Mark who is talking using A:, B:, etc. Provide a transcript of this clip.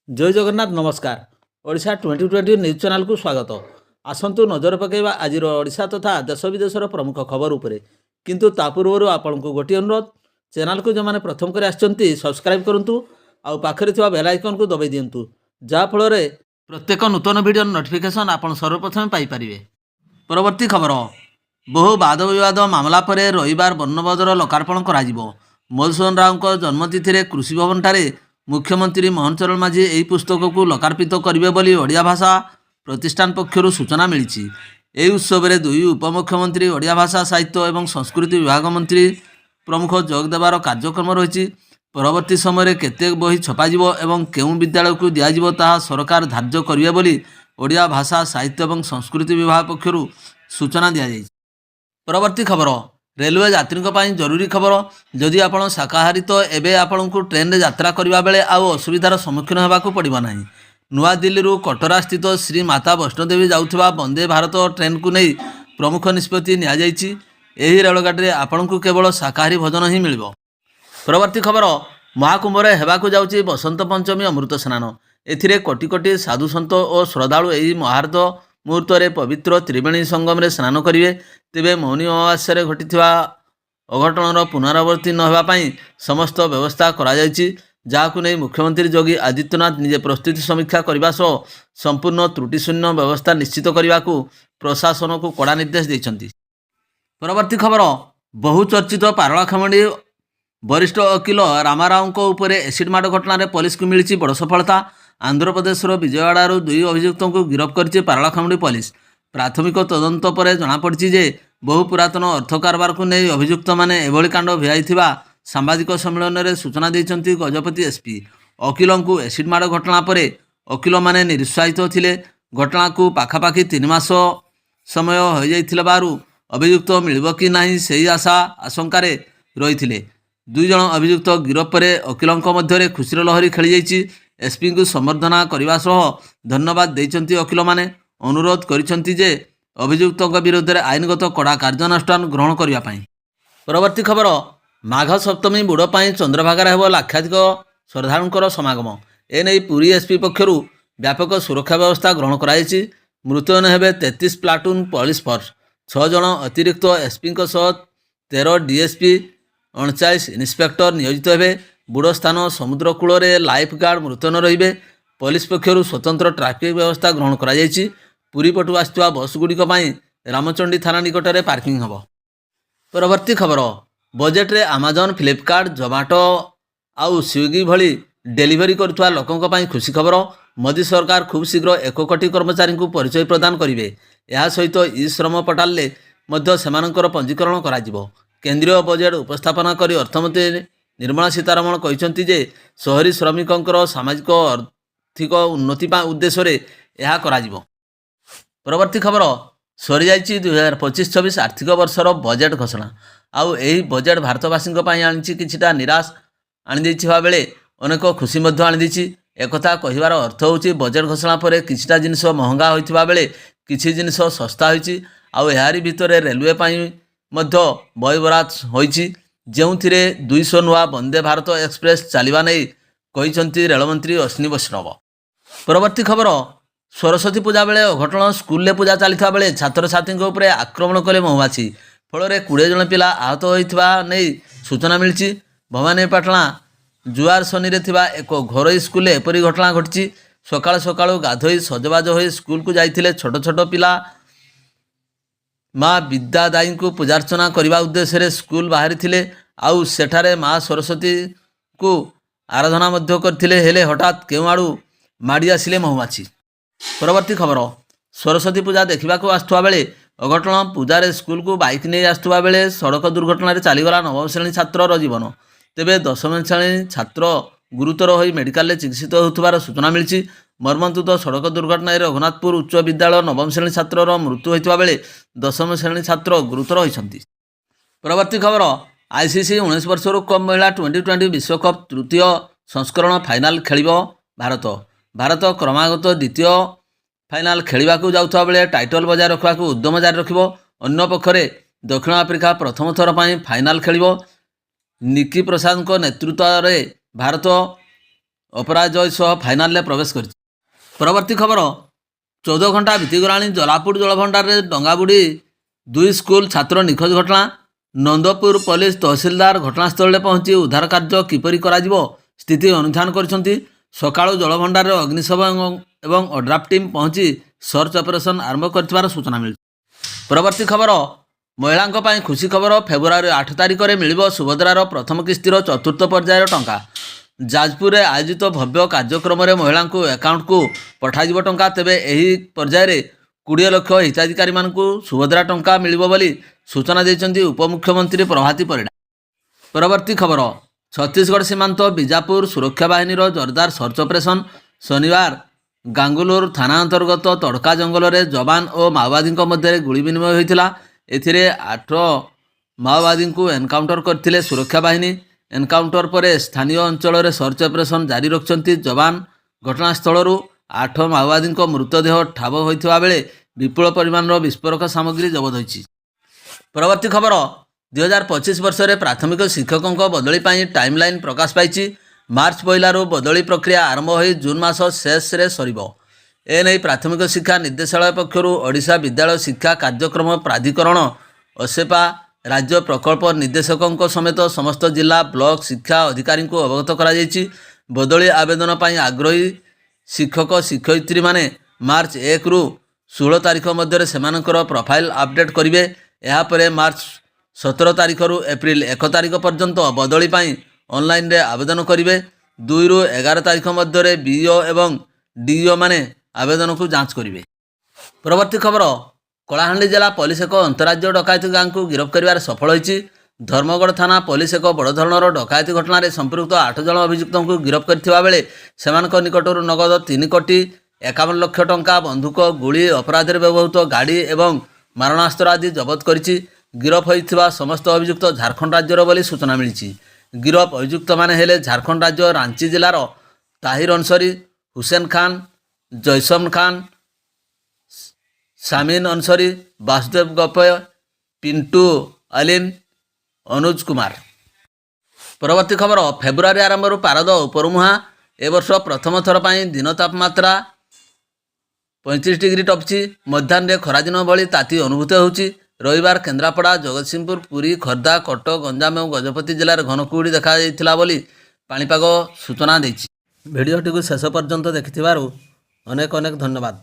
A: जय जगन्नाथ नमस्कार। Odisha 2020 news channel को स्वागत। आसंतु नजर पकेबा आज ओडिशा तथा देश विदेशर प्रमुख खबर उपरे। किंतु ता पूर्व आपन को गोटी अनुरोध, चैनल को जो माने प्रथम करे आछंती सब्सक्राइब करंतु आउ पाखरे थिबा बेल आइकन को दबाई दियंतु, जा फल रे प्रत्येक नूतन वीडियो नोटिफिकेशन आपन सर्वप्रथम पाई परिवे। परवर्ती खबर, बहु वाद विवाद मामला पर रविवार वर्णबदर लोकार्पण करा जिवो। मधुसूदन राव को जन्मतिथि रे कृषि भवन ठारे मुख्यमंत्री मोहन चरण माझी यही पुस्तक को लोकार्पित करेंगे बोली ओडिया भाषा प्रतिष्ठान पक्षर सूचना मिली। यही उत्सव में दुई उपमुख्यमंत्री, ओडिया भाषा साहित्य और संस्कृति विभाग मंत्री प्रमुख जोग देवार कार्यक्रम रही। परवर्ती समय केते बही छपाଯିव एवं केउं विद्यालय को दिज्व ताहा सरकार धार्य करेंगे बोली ओडिया भाषा साहित्य और संस्कृति विभाग पक्षर सूचना दी। परवर्ती खबर, रेलवे यात्री जरूरी खबर। जदि आपण शाकाहारी तो एबे आपण को ट्रेन रे यात्रा करबा बेले आउ असुविधार सम्मुखीन होबाकू पड़िबो नाही। नुआ दिल्ली रु कटरा स्थित श्री माता वैष्णोदेवी जाउथबा वंदे भारत ट्रेन को नहीं प्रमुख निष्पत्ति निया जायछि। एही रेलगाड़ी रे आपण को केवल शाकाहारी भोजन ही मिलिबो। परवर्ती खबर, महाकुंभ रे हेबाकू जाउछि बसंत पंचमी अमृत स्नान। एथिरे कोटि कोटि साधु सन्त और श्रद्धालु एही महार्द मुहूर्त में पवित्र त्रिवेणी संगम में स्नान करेंगे। तेबे मौनी अमावास्या घटी अघटनर पुनरावृत्ति नहोवाई समस्त व्यवस्था करा जहां नहीं मुख्यमंत्री योगी आदित्यनाथ निजे प्रस्तुति समीक्षा करने सह संपूर्ण त्रुटिशून्य व्यवस्था निश्चित करने को प्रशासन को कड़ा निर्देश देते। परवर्ती खबर, बहुचर्चित पारଳାଖେମୁଣ୍ଡି वरिष्ठ वकिल रामाराव उपर एसिड माड़ घटन पुलिस को मिली बड़ सफलता। आंध्र प्रदेश विजयवाड़ारू दुई अभियुक्तों को गिरफ्त कर पारଳାଖେମୁଣ୍ଡି पुलिस। प्राथमिक तदंत पर जमापड़ी जे बहु पुरातन अर्थ कारबार को नहीं अभियुक्त माने एभली कांड भिआई सांबादिक सम्मेलन में सूचना देते गजपति एसपी। वकिलों को एसिड माड़ घटना पर वकिल माने निरुत्साहित थिले। घटना को पाखापाखि 3 मास समय हो जाइथिबारु अभियुक्त मिलिबो कि नहीं सही आशा आशंकार रही। दुई जन अभियुक्त गिरफ पर वकिलों मध्य खुशीर लहरी खेली जाइछि। एसपी को संबर्धना करने सह धन्यवाद देइछन्ति वकिल माने। अनुरोध करिछन्ति जे अभियुक्तों विरुद्ध में आईनगत कड़ा कार्यानुष्ठान ग्रहण करने। परवर्ती खबर, माघ सप्तमी बुड़पाई चंद्रभागार हेब लाक्षाधिक श्रद्धालुंकर समागम। एने पुरी एसपी पक्षर व्यापक सुरक्षा व्यवस्था ग्रहण कराई। मृतयन हेबे 33 प्लाटून पुलिस फोर्स, 6 जन अतिरिक्त एसपी 13 डीएसपी 39 इन्स्पेक्टर नियोजित हेबे। बुड़ स्थान समुद्रकूल लाइफ गार्ड मृतयन रे। पुलिस पक्षर स्वतंत्र ट्राफिक व्यवस्था ग्रहण कराई। पुरी पटु आसुवा बस गुड़िक रामचंडी थाना निकट में पार्किंग हम। परवर्ती खबर, बजेट रे अमेजन, फ्लिपकार्ट, जोमाटो आउ स्विगी भली डेलीवरी करुवा लोकों ପାଇଁ खुशी खबर। मोदी सरकार खूब शीघ्र 1 कोटी कर्मचारी को परिचय प्रदान करेंगे। यह सहित ई श्रम पोर्टाल मध्य सेमानकर पंजीकरण करा। केंद्रीय बजेट उपस्थापना कर अर्थमंत्री निर्मला सीतारमण कहते जे शहरी श्रमिकों सामाजिक आर्थिक उन्नति उद्देश्य यह करा। परवर्ती खबर, सरी जाइछि 2025-26 आर्थिक वर्षर बजेट घोषणा। आउ एही बजेट भारतवासी आनी किछिटा निराश आनी बेले अनेक खुशी आनी। एकथा कहबार अर्थ होछि बजेट घोषणा पर किछिटा जिनिस महंगा होइथिबा बेले किछि जिनिस सस्ता होइछि। आउ एहारी भितर रेलवे मध्य बयबरात होइछि, जेउथिरे 200 नुआ वंदे भारत एक्सप्रेस चलिबा नै कहिसंती रेलमंत्री अश्विनी वैष्णव। परवर्ती खबर, सरस्वती पूजा बेले अघटन। स्कूल पूजा चलता बेले छात्र छात्री उपर आक्रमण कले महुमाछी। फल 20 जन पिला आहत होइथिबा नै सूचना मिली। भवानीपाटणा जुआर शनि एक घरोई स्कूल एपरी घटना घटी। सकाल सकाल गाधोई सजबाज हो स्कूल को जाइथिले छोट छोट पिला। माँ विद्यादायी को पूजार्चना करने उद्देश्य स्कूल बाहरी थिले। आउ सेठारे माँ सरस्वती को आराधना मध्य करथिले। हेले हठात केउ आड़ू माड़ी आसिले महुमाछी। परवर्ती खबर, सरस्वती पूजा देखा आसुवा बेले अघटन। पूजारे स्कूल को बाइक नहीं आसुवा बेले सड़क दुर्घटन चलीगला 9म श्रेणी छात्र जीवन। तेबे 10म श्रेणी छात्र गुरुतर हो मेडिकल चिकित्सित होथिबार सूचना मिली। मर्मन्तुद सड़क दुर्घटना रघुनाथपुर उच्च विद्यालय 9म श्रेणी छात्र मृत्यु होता बेले 10म श्रेणी छात्र गुरुतर होती। परवर्ती खबर, आईसीसी 19 वर्षर कम महिला 2020 विश्वकप तृतीय संस्करण फाइनाल खेल भारत। भारत क्रमागत द्वितीय फाइनाल खेलने को जाउथबा बेले टाइटल बजाय रखा उद्यम जारी रखिबो। अन्य पक्षरे दक्षिण आफ्रिका प्रथम थर पर फाइनाल खेलिबो। निकी प्रसाद नेतृत्व में भारत ଅପରାଜୟ ସହ ଫାଇନାଲରେ ପ୍ରବେଶ କରିଛି। ପରବର୍ତ୍ତୀ ଖବର 14 ଘଣ୍ଟା ବିତିଗଲାଣି ଜଲାପୁର ଜଳଭଣ୍ଡାରରେ ଡଙ୍ଗା ବୁଡ଼ି 2 ସ୍କୁଲ ଛାତ୍ର ନିଖୋଜ ଘଟଣା। ନନ୍ଦପୁର ପୋଲିସ ତହସିଲଦାର ଘଟଣାସ୍ଥଳରେ ପହଞ୍ଚି ଉଦ୍ଧାର କାର୍ଯ୍ୟ କିପରି କରାଯିବ ସ୍ଥିତି ଅନୁଧ୍ୟାନ କରିଛନ୍ତି। ସକାଳୁ ଜଳଭଣ୍ଡାରରେ ଅଗ୍ନିଶମ ଏବଂ ଓଡ୍ରାଫ୍ ଟିମ୍ ପହଞ୍ଚି ସର୍ଚ୍ଚ ଅପରେସନ ଆରମ୍ଭ କରିଥିବାର ସୂଚନା ମିଳିଛି। ପରବର୍ତ୍ତୀ ଖବର ମହିଳାଙ୍କ ପାଇଁ ଖୁସି ଖବର। ଫେବୃଆରୀ 8 ତାରିଖରେ ମିଳିବ ସୁଭଦ୍ରାର ପ୍ରଥମ କିସ୍ତିର ଚତୁର୍ଥ ପର୍ଯ୍ୟାୟର ଟଙ୍କା। ଯାଜପୁରରେ ଆୟୋଜିତ ଭବ୍ୟ କାର୍ଯ୍ୟକ୍ରମରେ ମହିଳାଙ୍କୁ ଆକାଉଣ୍ଟକୁ ପଠାଯିବ ଟଙ୍କା। ତେବେ ଏହି ପର୍ଯ୍ୟାୟରେ 20 ଲକ୍ଷ ହିତାଧିକାରୀମାନଙ୍କୁ ସୁଭଦ୍ରା ଟଙ୍କା ମିଳିବ ବୋଲି ସୂଚନା ଦେଇଛନ୍ତି ଉପମୁଖ୍ୟମନ୍ତ୍ରୀ ପ୍ରଭାତୀ ପରିଡ଼ା। ପରବର୍ତ୍ତୀ ଖବର ଛତିଶଗଡ଼ ସୀମାନ୍ତ ବିଜାପୁର ସୁରକ୍ଷା ବାହିନୀର ଜୋରଦାର ସର୍ଚ୍ଚ ଅପରେସନ। ଶନିବାର ଗାଙ୍ଗୁଲୁର ଥାନା ଅନ୍ତର୍ଗତ ତଡ଼କା ଜଙ୍ଗଲରେ ଯବାନ ଓ ମାଓବାଦୀଙ୍କ ମଧ୍ୟରେ ଗୁଳି ବିନିମୟ ହୋଇଥିଲା। ଏଥିରେ 8 ମାଓବାଦୀଙ୍କୁ ଏନକାଉଣ୍ଟର କରିଥିଲେ ସୁରକ୍ଷା ବାହିନୀ। ଏନକାଉଣ୍ଟର ପରେ ସ୍ଥାନୀୟ ଅଞ୍ଚଳରେ ସର୍ଚ୍ଚ ଅପରେସନ ଜାରି ରଖିଛନ୍ତି ଯବାନ। ଘଟଣାସ୍ଥଳରୁ 8 ମାଓବାଦୀଙ୍କ ମୃତଦେହ ଠାବ ହୋଇଥିବା ବେଳେ ବିପୁଳ ପରିମାଣର ବିସ୍ଫୋରକ ସାମଗ୍ରୀ ଜବତ ହୋଇଛି। ପରବର୍ତ୍ତୀ ଖବର 2025 ବର୍ଷରେ ପ୍ରାଥମିକ ଶିକ୍ଷକଙ୍କ ବଦଳି ପାଇଁ ଟାଇମଲାଇନ୍ ପ୍ରକାଶ ପାଇଛି। ମାର୍ଚ୍ଚ ପହିଲାରୁ ବଦଳି ପ୍ରକ୍ରିୟା ଆରମ୍ଭ ହୋଇ ଜୁନ୍ ମାସ ଶେଷରେ ସରିବ। ଏନେଇ ପ୍ରାଥମିକ ଶିକ୍ଷା ନିର୍ଦ୍ଦେଶାଳୟ ପକ୍ଷରୁ ଓଡ଼ିଶା ବିଦ୍ୟାଳୟ ଶିକ୍ଷା କାର୍ଯ୍ୟକ୍ରମ ପ୍ରାଧିକରଣ ଓସେପା ରାଜ୍ୟ ପ୍ରକଳ୍ପ ନିର୍ଦ୍ଦେଶକଙ୍କ ସମେତ ସମସ୍ତ ଜିଲ୍ଲା ବ୍ଲକ ଶିକ୍ଷା ଅଧିକାରୀଙ୍କୁ ଅବଗତ କରାଯାଇଛି। ବଦଳି ଆବେଦନ ପାଇଁ ଆଗ୍ରହୀ ଶିକ୍ଷକ ଶିକ୍ଷୟିତ୍ରୀମାନେ ମାର୍ଚ୍ଚ 1ରୁ 16 ତାରିଖ ମଧ୍ୟରେ ସେମାନଙ୍କର ପ୍ରୋଫାଇଲ୍ ଆପଡେଟ୍ କରିବେ। ଏହାପରେ ମାର୍ଚ୍ଚ 17 ତାରିଖରୁ ଏପ୍ରିଲ 1 ତାରିଖ ପର୍ଯ୍ୟନ୍ତ ବଦଳି ପାଇଁ ଅନଲାଇନରେ ଆବେଦନ କରିବେ। 2ରୁ 11 ତାରିଖ ମଧ୍ୟରେ ବିଇଓ ଏବଂ ଡିଇଓ ମାନେ ଆବେଦନକୁ ଯାଞ୍ଚ କରିବେ। ପରବର୍ତ୍ତୀ ଖବର କଳାହାଣ୍ଡି ଜିଲ୍ଲା ପୋଲିସ ଏକ ଅନ୍ତରାଜ୍ୟ ଡକାୟତି ଗାଁକୁ ଗିରଫ କରିବାରେ ସଫଳ ହୋଇଛି। ଧର୍ମଗଡ଼ ଥାନା ପୋଲିସ ଏକ ବଡ଼ ଧରଣର ଡକାୟତି ଘଟଣାରେ ସମ୍ପୃକ୍ତ 8 ଜଣ ଅଭିଯୁକ୍ତଙ୍କୁ ଗିରଫ କରିଥିବା ବେଳେ ସେମାନଙ୍କ ନିକଟରୁ ନଗଦ 3 କୋଟି 51 ଲକ୍ଷ ଟଙ୍କା, ବନ୍ଧୁକ, ଗୁଳି, ଅପରାଧରେ ବ୍ୟବହୃତ ଗାଡ଼ି ଏବଂ ମାରଣାସ୍ତ୍ର ଆଦି ଜବତ କରିଛି। ଗିରଫ ହୋଇଥିବା ସମସ୍ତ ଅଭିଯୁକ୍ତ ଝାରଖଣ୍ଡ ରାଜ୍ୟର ବୋଲି ସୂଚନା ମିଳିଛି। ଗିରଫ ଅଭିଯୁକ୍ତମାନେ ହେଲେ ଝାରଖଣ୍ଡ ରାଜ୍ୟ ରାଞ୍ଚି ଜିଲ୍ଲାର ତାହିର ଅନସରୀ, ହୁସେନ ଖାନ, ଜୈସମ ଖାନ, ସାମିନ ଅନସରୀ, ବାସୁଦେବ ଗପୟ, ପିଣ୍ଟୁ ଆଲିନ, ଅନୁଜ କୁମାର। ପରବର୍ତ୍ତୀ ଖବର ଫେବୃଆରୀ ଆରମ୍ଭରୁ ପାରଦ ଉପରମୁହାଁ। ଏ ବର୍ଷ ପ୍ରଥମ ଥର ପାଇଁ ଦିନ ତାପମାତ୍ରା 35 ଡିଗ୍ରୀ ଟପିଛି। ମଧ୍ୟାହ୍ନରେ ଖରାଦିନ ଭଳି ତାତି ଅନୁଭୂତ ହେଉଛି। ରବିବାର କେନ୍ଦ୍ରାପଡ଼ା, ଜଗତସିଂହପୁର, ପୁରୀ, ଖୋର୍ଦ୍ଧା, କଟକ, ଗଞ୍ଜାମ ଏବଂ ଗଜପତି ଜିଲ୍ଲାରେ ଘନ କୁହୁଡ଼ି ଦେଖାଯାଇଥିଲା ବୋଲି ପାଣିପାଗ ସୂଚନା ଦେଇଛି। ଭିଡ଼ିଓଟିକୁ ଶେଷ ପର୍ଯ୍ୟନ୍ତ ଦେଖିଥିବାରୁ ଅନେକ ଅନେକ ଧନ୍ୟବାଦ।